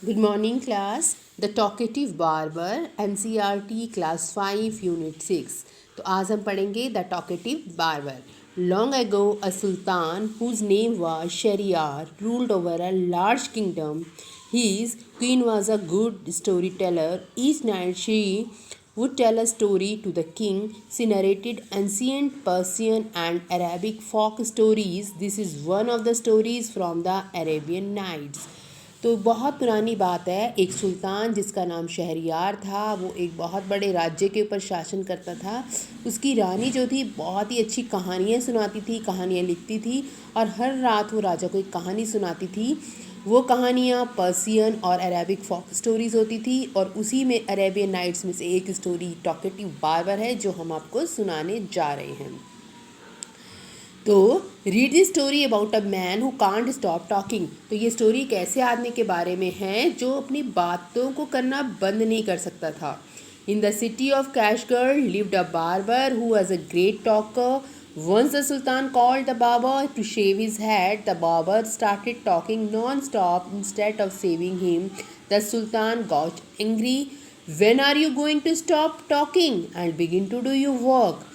Good morning, class. The Talkative Barber, NCERT Class 5, Unit 6. तो आज हम पढ़ेंगे The Talkative Barber. Long ago, a sultan whose name was Shahryar ruled over a large kingdom. His queen was a good storyteller. Each night she would tell a story to the king. She narrated ancient Persian and Arabic folk stories. This is one of the stories from the Arabian Nights. तो बहुत पुरानी बात है। एक सुल्तान जिसका नाम शहरयार था, वो एक बहुत बड़े राज्य के ऊपर शासन करता था। उसकी रानी जो थी बहुत ही अच्छी कहानियाँ सुनाती थी, कहानियाँ लिखती थी और हर रात वो राजा को एक कहानी सुनाती थी। वो कहानियाँ पर्सियन और अरेबिक फोक स्टोरीज़ होती थी और उसी में अरेबियन नाइट्स में से एक स्टोरी टॉकेटिव बार्बर है जो हम आपको सुनाने जा रहे हैं। तो read the story about a man who can't stop talking. तो ये स्टोरी एक ऐसे आदमी के बारे में है जो अपनी बातों को करना बंद नहीं कर सकता था। In the city of Kashgar lived a barber who was a great talker. Once the Sultan called the barber to shave his head. The barber started talking non-stop instead of shaving him. The Sultan got angry. When are you going to stop talking and begin to do your work?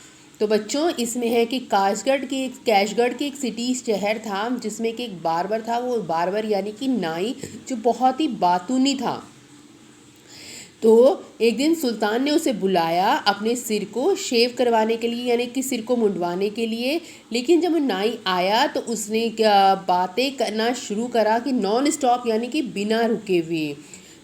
तो बच्चों इसमें है कि कैशगढ़ की एक city शहर था जिसमें कि एक बार्बर था। वो बार्बर यानी कि नाई जो बहुत ही बातूनी था। तो एक दिन सुल्तान ने उसे बुलाया अपने सिर को शेव करवाने के लिए यानी कि सिर को मुंडवाने के लिए। लेकिन जब वो नाई आया तो उसने बातें करना शुरू करा कि नॉन स्टॉप यानी कि बिना रुके हुए।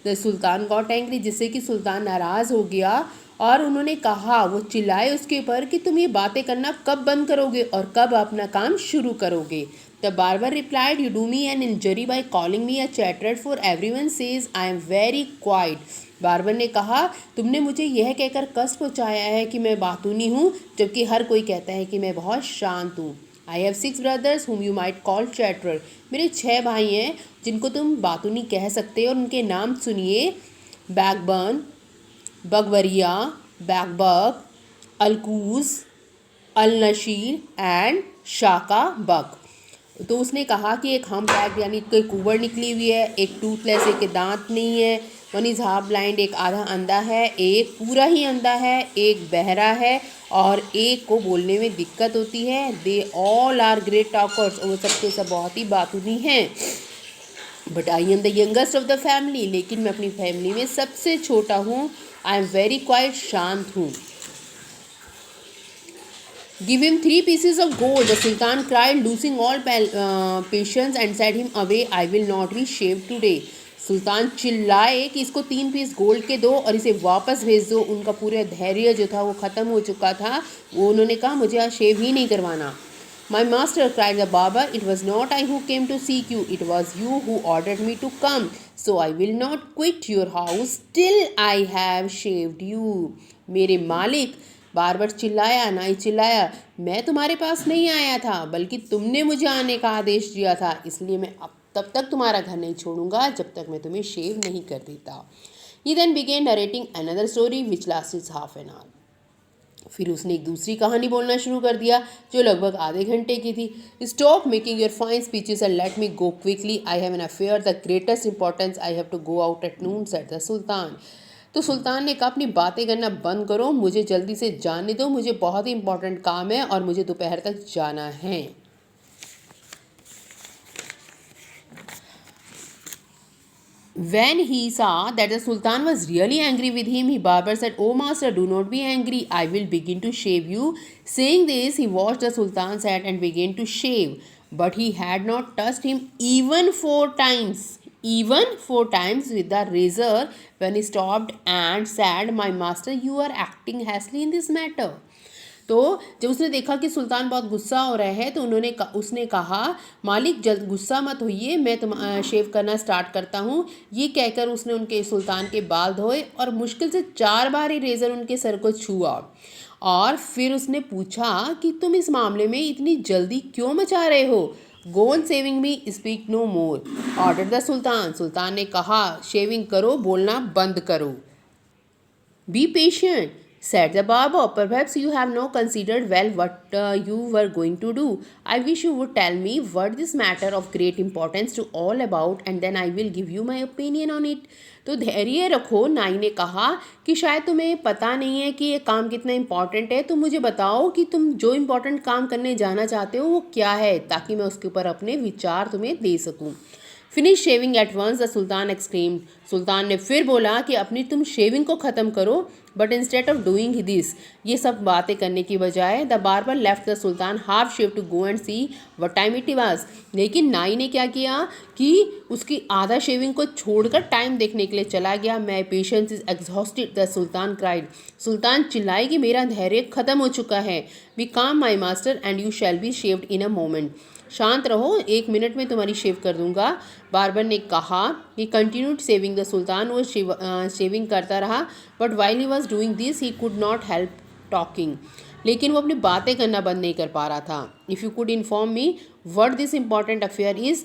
द सुल्तान गॉट एंग्री, जिससे कि सुल्तान नाराज़ हो गया और उन्होंने कहा, वो चिल्लाए उसके ऊपर कि तुम ये बातें करना कब बंद करोगे और कब अपना काम शुरू करोगे। The barber replied, you do me an injury by calling me a chatterer, for everyone says I am very quiet. Barber ने कहा, तुमने मुझे यह कहकर कष्ट पहुँचाया है कि मैं बातूनी हूँ, जबकि हर कोई कहता है कि मैं बहुत शांत हूँ। I have 6 brothers whom you might call chatterer. मेरे 6 भाई हैं जिनको तुम बातूनी कह सकते हो और उनके नाम सुनिए। बैकबर्न, बगवरिया, बैकबक, अलकूज, अलनशीर एंड शाका बक। तो उसने कहा कि एक हम बैग यानी कोई कुबर निकली हुई है, एक टूथलेस, एक के दांत नहीं है, वन इज़ हाफ ब्लाइंड, एक आधा अंधा है, एक पूरा ही अंधा है, एक बहरा है और एक को बोलने में दिक्कत होती है। They all are great talkers, और वो सबके सब बहुत ही बातूनी हैं। But I am the youngest of the family, लेकिन मैं अपनी फैमिली में सबसे छोटा हूँ। आई एम वेरी क्वाइट, शांत हूँ। Give him 3 pieces of gold. The Sultan cried, losing all patience, and sent him away. I will not be shaved today. सुल्तान चिल्लाए कि इसको 3 पीस गोल्ड के दो और इसे वापस भेज दो। उनका पूरा धैर्य जो था वो ख़त्म हो चुका था। वो उन्होंने कहा, मुझे आज शेव ही नहीं करवाना। My master, cried the barber, it was not I who came to seek you, it was you who ordered me to come. So I will not quit your house till I have shaved you. मेरे मालिक, barber चिल्लाया, नाई चिल्लाया, मैं तुम्हारे पास नहीं आया था बल्कि तुमने मुझे आने का आदेश दिया था, इसलिए मैं अब तब तक तुम्हारा घर नहीं छोड़ूंगा जब तक मैं तुम्हें शेव नहीं कर देता। He then began narrating another story which lasted half an hour. फिर उसने एक दूसरी कहानी बोलना शुरू कर दिया जो लगभग आधे घंटे की थी। Stop making your fine speeches and let me go quickly, I have an affair the greatest importance, I have to go out at noon, said the sultan. तो सुल्तान ने कहा, अपनी बातें करना बंद करो, मुझे जल्दी से जाने दो, मुझे बहुत ही इंपॉर्टेंट काम है और मुझे दोपहर तक जाना है। When he saw that the Sultan was really angry with him, he barber said, "Oh master, do not be angry. I will begin to shave you." Saying this, he washed the Sultan's head and began to shave. But he had not touched him even 4 times. Even 4 times with the razor when he stopped and said, "My master, you are acting hastily in this matter." तो जब उसने देखा कि सुल्तान बहुत गुस्सा हो रहा है तो उसने कहा, मालिक जल्द गुस्सा मत होइए, मैं तुम शेव करना स्टार्ट करता हूँ। ये कहकर उसने उनके सुल्तान के बाल धोए और मुश्किल से 4 बार ही रेज़र उनके सर को छुआ और फिर उसने पूछा कि तुम इस मामले में इतनी जल्दी क्यों मचा रहे हो। Go on shaving me, speak no more, order the sultan. सुल्तान ने कहा, शेविंग करो, बोलना बंद करो। Be patient, said the barber. Perhaps you have not considered well what you were going to do. I wish you would tell me what this matter of great importance to all about, and then I will give you my opinion on it. तो धैर्य रखो, नाई ने कहा कि शायद तुम्हें पता नहीं है कि ये काम कितना इम्पॉर्टेंट है, तो मुझे बताओ कि तुम जो इम्पॉर्टेंट काम करने जाना चाहते हो वो क्या है, ताकि मैं उसके ऊपर अपने विचार तुम्हें दे सकूं. Finish shaving at once, the sultan exclaimed. सुल्तान ने फिर बोला कि अपनी तुम शेविंग को ख़त्म करो, but instead of doing this, ये सब बातें करने की बजाय the barber left the sultan half shave to go and see what time it was. लेकिन नाई ने क्या किया कि उसकी आधा शेविंग को छोड़कर टाइम देखने के लिए चला गया. My patience is exhausted, the sultan cried. सुल्तान चिल्लाई कि मेरा धैर्य ख़त्म हो चुका है. बी काम my master and you shall be shaved in a moment. शांत रहो, 1 मिनट में तुम्हारी शेव कर दूंगा, बार्बर ने कहा. ही कंटिन्यूड सेविंग. द सुल्तान वो शेविंग करता रहा, but while he was doing this he could not help talking. लेकिन वो अपनी बातें करना बंद नहीं कर पा रहा था. If you could inform me what this important affair is,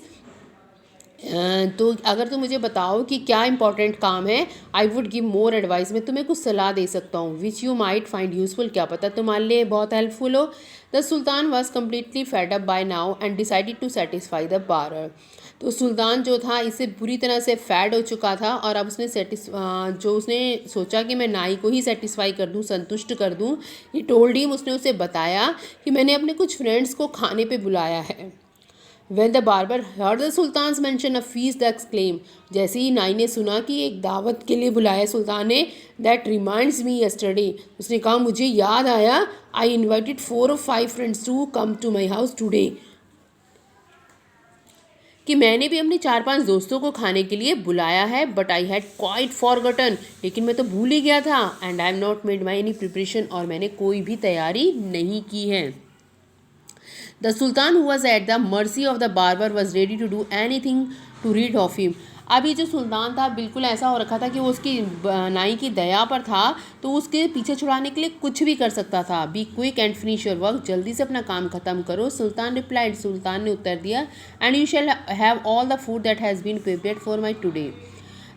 तो अगर तुम मुझे बताओ कि क्या इंपॉर्टेंट काम है, I would give more advice, मैं तुम्हें कुछ सलाह दे सकता हूँ, which you might find useful, क्या पता तुम्हारे लिए बहुत हेल्पफुल हो. The sultan was completely fed up by now and decided to satisfy the barber. तो सुल्तान जो था इससे बुरी तरह से फैड हो चुका था, और अब उसने जो उसने सोचा कि मैं नाई को ही सेटिस्फाई कर दूँ, संतुष्ट कर दूँ. ये टोल्ड हिम, उसने उसे बताया कि मैंने अपने कुछ फ्रेंड्स को खाने पे बुलाया है. When the barber heard the sultan's mention of feast, the exclaimed, जैसे ही नाई ने सुना कि एक दावत के लिए बुलाया सुल्तान ने, that reminds me yesterday, उसने कहा मुझे याद आया, I invited 4 or 5 friends to come to my house today, कि मैंने भी अपने 4-5 दोस्तों को खाने के लिए बुलाया है. But I had quite forgotten, लेकिन मैं तो भूल ही गया था. And I have not made my any preparation, और मैंने कोई भी तैयारी नहीं की है. The Sultan, who was at the mercy of the barber, was ready to do anything to rid of him. अभी जो सुल्तान था बिल्कुल ऐसा हो रखा था कि वो उसकी नाई की दया पर था, तो उसके पीछे छुड़ाने के लिए कुछ भी कर सकता था. Be quick and finish your work, जल्दी से अपना काम ख़त्म करो. सुल्तान रिप्लाइड, सुल्तान ने उत्तर दिया, and you shall have all the food that has been prepared for my today.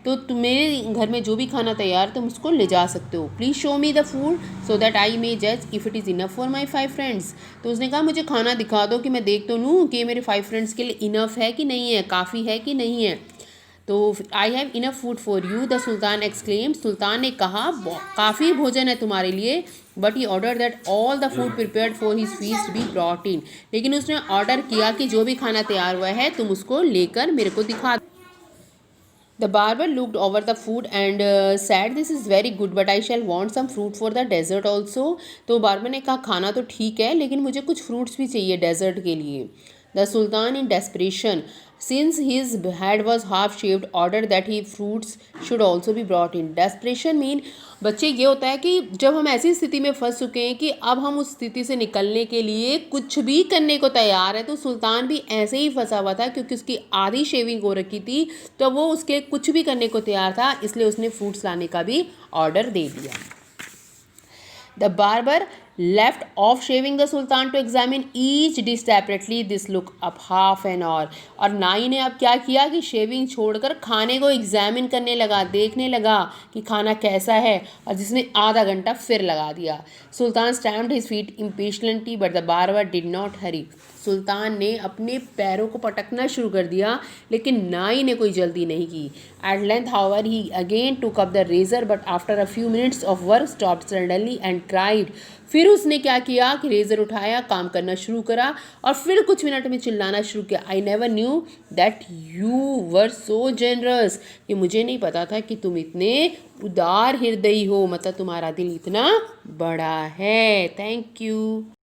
तो तुम मेरे घर में जो भी खाना तैयार तुम उसको ले जा सकते हो. Please show me the food so that I may जज if it is enough for my 5 friends. तो उसने कहा मुझे खाना दिखा दो कि मैं देख तो लूँ कि मेरे 5 फ्रेंड्स के लिए इनफ है कि नहीं है, काफ़ी है कि नहीं है. तो I have enough food for you, the sultan exclaimed. सुल्तान ने कहा काफ़ी भोजन है तुम्हारे लिए. But he order that all the food prepared for his feast be brought in. लेकिन उसने ऑर्डर किया कि जो भी खाना तैयार हुआ है तुम उसको लेकर मेरे को दिखा. The barber looked over the food and said, "This is very good, but I shall want some fruit for the dessert also." तो बार्बर ने कहा खाना तो ठीक है, लेकिन मुझे कुछ फ्रूट्स भी चाहिए डेजर्ट के लिए. The Sultan, in desperation, since his head was half shaved, ordered that he fruits should also be brought in. Desperation mean बच्चे ये होता है कि जब हम ऐसी स्थिति में फंस चुके हैं कि अब हम उस स्थिति से निकलने के लिए कुछ भी करने को तैयार है. तो सुल्तान भी ऐसे ही फंसा हुआ था, क्योंकि उसकी आधी शेविंग हो रखी थी, तो वो उसके कुछ भी करने को तैयार था, इसलिए उसने फ्रूट्स लाने का भी ऑर्डर दे दिया. The barber left off shaving the sultan to examine each dish separately. This look up half an hour. और नाई ने अब क्या किया कि शेविंग छोड़कर खाने को एग्जामिन करने लगा, देखने लगा कि खाना कैसा है, और जिसने आधा घंटा फिर लगा दिया. Sultan stamped his feet impatiently, but the barber did not hurry. सुल्तान ने अपने पैरों को पटकना शुरू कर दिया, लेकिन नाई ने कोई जल्दी नहीं की. At length however he again took up the razor, but after a few minutes of work stopped suddenly and cried. फिर उसने क्या किया कि रेजर उठाया, काम करना शुरू करा, और फिर कुछ मिनट में चिल्लाना शुरू किया. I never knew that you were so generous, कि मुझे नहीं पता था कि तुम इतने उदार हृदयी हो, मतलब तुम्हारा दिल इतना बड़ा है. Thank you.